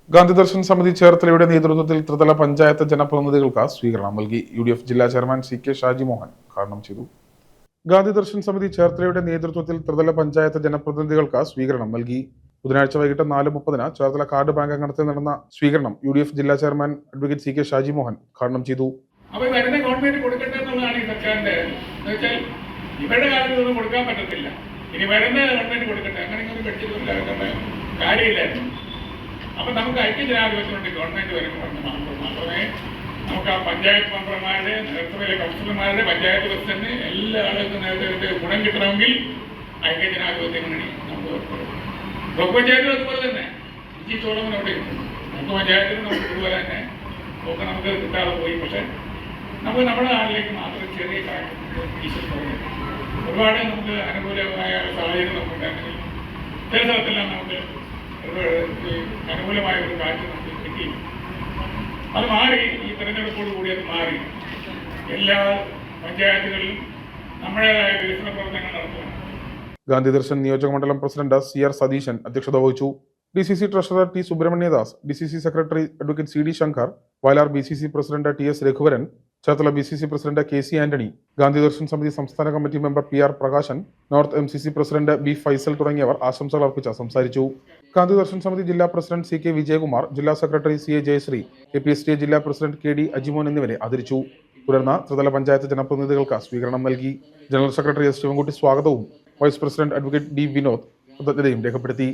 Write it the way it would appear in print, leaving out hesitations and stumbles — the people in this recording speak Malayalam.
ഗാന്ധി ദർശൻ സമിതി ചേർത്തലയുടെ നേതൃത്വത്തിൽ ത്രിതല പഞ്ചായത്ത് ജനപ്രതിനിധികൾക്ക് സ്വീകരണം നൽകി. UDF ജില്ലാ ചെയർമാൻ CK ഷാജി മോഹൻ ഉദ്ഘാടനം ചെയ്തു. ഗാന്ധി ദർശൻ സമിതി ചേർത്തലയുടെ നേതൃത്വത്തിൽ ത്രിതല പഞ്ചായത്ത് ജനപ്രതിനിധികൾക്ക് സ്വീകരണം നൽകി. ബുധനാഴ്ച വൈകിട്ട് 4:30 ചേർത്തല കാർഡ് ബാങ്ക് അങ്കണത്തിൽ നടന്ന സ്വീകരണം UDF ജില്ലാ chairman advocate CK Shaji Mohan ഉദ്ഘാടനം ചെയ്തു. ഗവൺമെന്റ് കൊടുക്കട്ടെ എന്നുള്ളതാണ് ഈ സർക്കാരിന്റെ. ഇവരുടെ കാലത്ത് ഇതൊന്നും കൊടുക്കാൻ പറ്റത്തില്ല. ഇനി വരുന്ന ഗവൺമെന്റ് കൊടുക്കട്ടെ, അങ്ങനെ പഠിച്ചിട്ട് കാര്യമില്ലായിരുന്നു. അപ്പൊ നമുക്ക് ഐക്യജനാധിപത്യമുണ്ട്. ഗവൺമെന്റ് വരുമ്പോൾ മാത്രമേ നമുക്ക് ആ പഞ്ചായത്ത് മെമ്പർമാരുടെ, നേതൃത്വത്തിലെ കൗൺസിലർമാരുടെ, പഞ്ചായത്ത് പ്രസിഡന്റ് എല്ലാ ആളുകൾക്കും നേതൃത്വത്തിന്റെ ഗുണം കിട്ടണമെങ്കിൽ ഐക്യജനാധിപത്യം മുന്നണി നമുക്ക് ബ്ലോക്ക് പഞ്ചായത്തിലും അതുപോലെ തന്നെ ചോളമൻ അവിടെ നമുക്ക് പഞ്ചായത്തിലും നമുക്ക് ഇതുപോലെ തന്നെ ഒക്കെ നമുക്ക് കിട്ടാതെ പോയി. പക്ഷെ നമുക്ക് നമ്മുടെ നാട്ടിലേക്ക് മാത്രം ചെറിയ കാര്യം ഒരുപാട് നമുക്ക് അനുകൂലമായ സാഹചര്യം നമുക്കുണ്ടെങ്കിൽ ചില സ്ഥലത്തെല്ലാം നമുക്ക് അനുകൂലമായ ഒരു കാറ്റ് നമുക്ക് കിട്ടി. അത് മാറി, ഈ തെരഞ്ഞെടുപ്പോട് കൂടി അത് മാറി. എല്ലാ പഞ്ചായത്തുകളിലും നമ്മുടേതായ വികസന പ്രവർത്തനങ്ങൾ നടത്തുക. ഗാന്ധി ദർശൻ നിയോജക മണ്ഡലം പ്രസിഡന്റ് CR സതീശൻ അധ്യക്ഷത വഹിച്ചു. DCC treasurer T Subramanyadas, DCC secretary advocate CD Shankar, Vayalar BCC president TS Raghuvaran, Cherthala BCC president KC Antony, Gandhi Darshan സമിതി സംസ്ഥാന committee member PR Prakashan, north MCC president B Faisal തുടങ്ങിയവർ ആശംസകൾ അർപ്പിച്ച് സംസാരിച്ചു. ഗാന്ധി ദർശൻ സമിതി ജില്ലാ പ്രസിഡന്റ് CK വിജയകുമാർ, ജില്ലാ സെക്രട്ടറി CA ജയശ്രീ, APSTA ജില്ലാ പ്രസിഡന്റ് KD അജിമോൻ എന്നിവരെ ആദരിച്ചു. തുടർന്ന് ത്രിതല പഞ്ചായത്ത് ജനപ്രതിനിധികൾക്ക് സ്വീകരണം നൽകി. ജനറൽ സെക്രട്ടറി S ശിവൻകുട്ടി സ്വാഗതവും vice president advocate D Vinod കൃതജ്ഞതയും രേഖപ്പെടുത്തി.